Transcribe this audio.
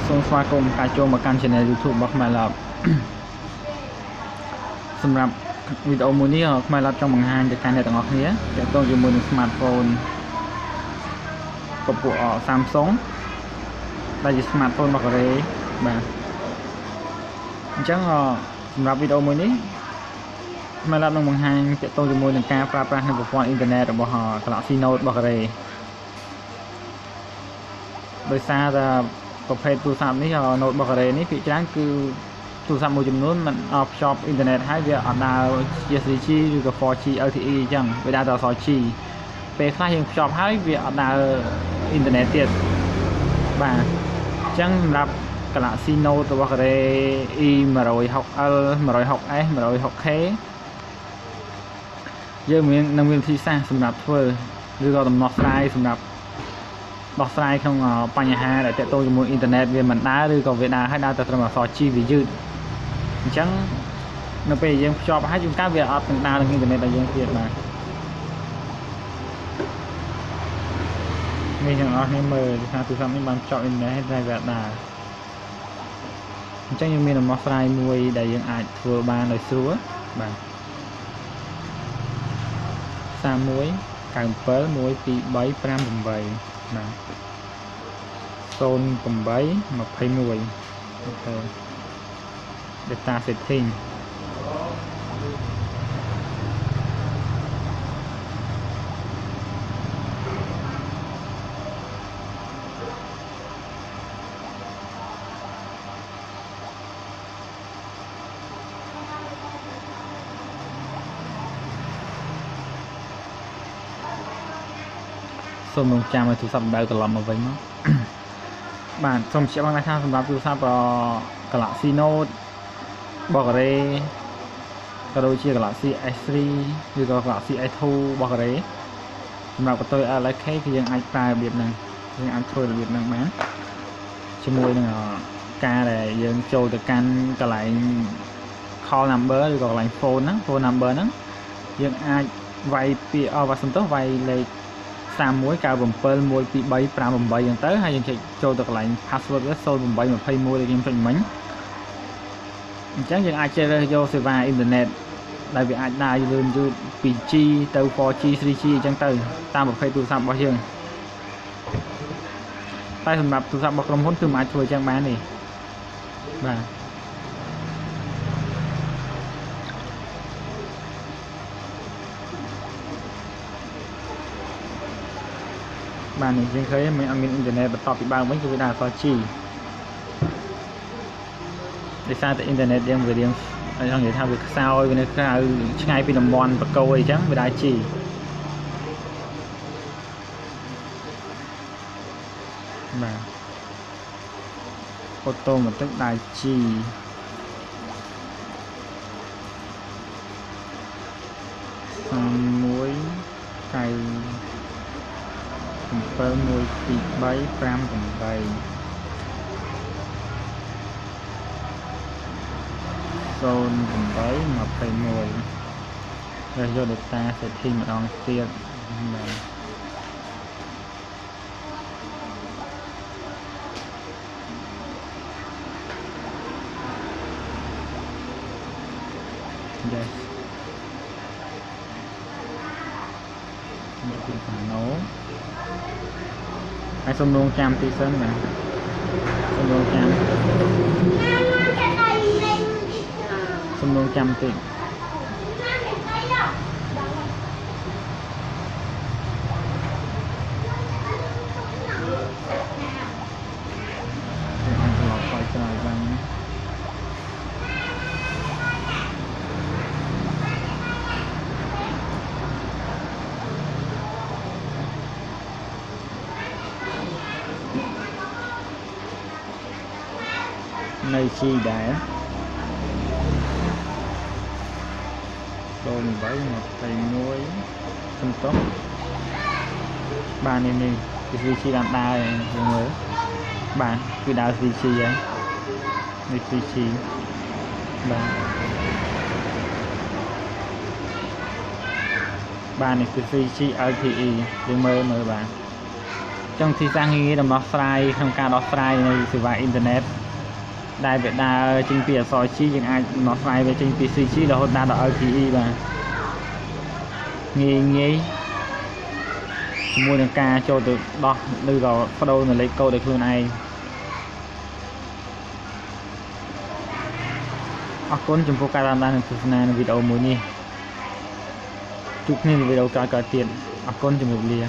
សូមស្វាគមន៍ការចូលមកកាន់ Channel YouTube របស់ខ្មែរ Lab សម្រាប់វីដេអូមួយនេះខ្មែរ Lab ចង់បង្ហាញទៅកាន់អ្នកទាំងអស់គ្នាទាក់ទងជាមួយនឹង Smartphone ពពួក Samsung ដែលជា Smartphone របស់កូរ៉េបាទអញ្ចឹងសម្រាប់វីដេអូមួយនេះខ្មែរ Lab នឹងបង្ហាញទាក់ទងជាមួយនឹងការប្រើប្រាស់នៅប្រព័ន្ធអ៊ីនធឺណិតរបស់ Galaxy Note របស់កូរ៉េដោយសារតែប្រភេទទូរស័ព្ទនេះ Note របស់កូរ៉េនេះភាគច្រើនគឺទូរស័ព្ទមួយចំនួនมันភ្ជាប់អ៊ីនធឺណិតហើយវាអត់ដើរជា 3G ឬក៏ 4G LTE អញ្ចឹងវាដើរតែ 4G ពេលខ្លះយើងភ្ជាប់ហើយវាអត់ដើរអ៊ីនធឺណិតទៀតបាទអញ្ចឹងសម្រាប់ Galaxy Note របស់កូរ៉េ E160L 160S 160K យើងនឹងមានវិធីសាស្ត្រសម្រាប់ធ្វើឬក៏ដំណោះស្រាយសម្រាប់ដោះស្រាយក្នុងបញ្ហាដែលទាក់ទងជាមួយអ៊ីនធឺណិតវាមិនដើរឬក៏វាដើរហើយដើរតែត្រឹមអក្សរ G វាយឺតអញ្ចឹងនៅពេលយើងភ្ជាប់ហើយជួនកាលវាអត់ទាំងដើរនឹងអ៊ីនធឺណិតដល់យើងទៀតបាទនេះទាំងអស់នេះមើលថាទូរស័ព្ទនេះបានភ្ជាប់អ៊ីនធឺណិតតែវាអត់ដើរអញ្ចឹងយើងមានដំណោះស្រាយមួយដែលយើងអាចធ្វើបានដោយស្រួលបាទ31 97 123 58បាទ08 21 អូខេ data setting សូមរងចាំឲ្យទូរស័ព្ទដៅត្រឡប់មកវិញមកបាទសូមបញ្ជាក់បងថាសម្រាប់ទូរស័ព្ទGalaxy Note របស់កូរ៉េក៏ដូចជា Galaxy S3 ឬក៏ Galaxy S2 របស់កូរ៉េសម្រាប់កន្ទុយ LK គឺយើងអាចប្រើរបៀបហ្នឹងយើងអាចធ្វើរបៀបហ្នឹងបានជាមួយនឹងការដែលយើងចូលទៅកាន់កន្លែង call number ឬក៏កន្លែង phone ហ្នឹង phone number ហ្នឹងយើងអាចវាយពាក្យវ៉ាសំទោសវាយលេខ31 97 123 58 អញ្ចឹងទៅហើយយើងចុចចូលទៅកន្លែង password វា0821ដែលយើងចុចមិញអញ្ចឹងយើងអាចជ្រើសរើសយកសេវាអ៊ីនធឺណិតដែលវាអាចដើរលឿនយឺត 2G ទៅ 4G 3G អញ្ចឹងទៅតាមប្រភេទទូរស័ព្ទរបស់យើងតែសម្រាប់ទូរស័ព្ទរបស់ក្រុមហ៊ុនគឺមិនអាចធ្វើអញ្ចឹងបានទេបាទបាទនេះយើងឃើញមិនអត់មានអ៊ីនធឺណិតបន្តពីបើវិញគឺវាដើរអក្សរ G ដោយសារតែអ៊ីនធឺណិតយើងវារៀងចង់និយាយថាវាខ្សោយវានៅក្រៅឆ្ងាយពីតំបន់បកគោអីចឹងវាដើរ G បាទអូតូម៉ាទិកដើរ G 31 9 7 123 58 08 21ហើយយក data setting ម្ដងទៀតបាទyes នេះគឺ no ហើយសូមរងចាំតិចសិនណាសូមរងចាំតិចនៅជីដែរ0821សំទោសបាទនេះគឺ VC តាមដើរយើងមើលបាទគឺដើរ VC ហ្នឹងនេះ VC បាទនេះគឺ VC LTE យើងមើលបាទ trong thì sang nghĩ đầm nó sai trong ca đó sai này sự vài internet đại việt đa trình bìa soi chi nhưng ai nó sai về trình pc chi là hôm nay đã IPE mà nghe mua được ca cho được đó đưa vào bắt đầu là lấy câu được luôn này con chụp phô ca đang là video mới nè chụp nên video cả tiền con chụp một lia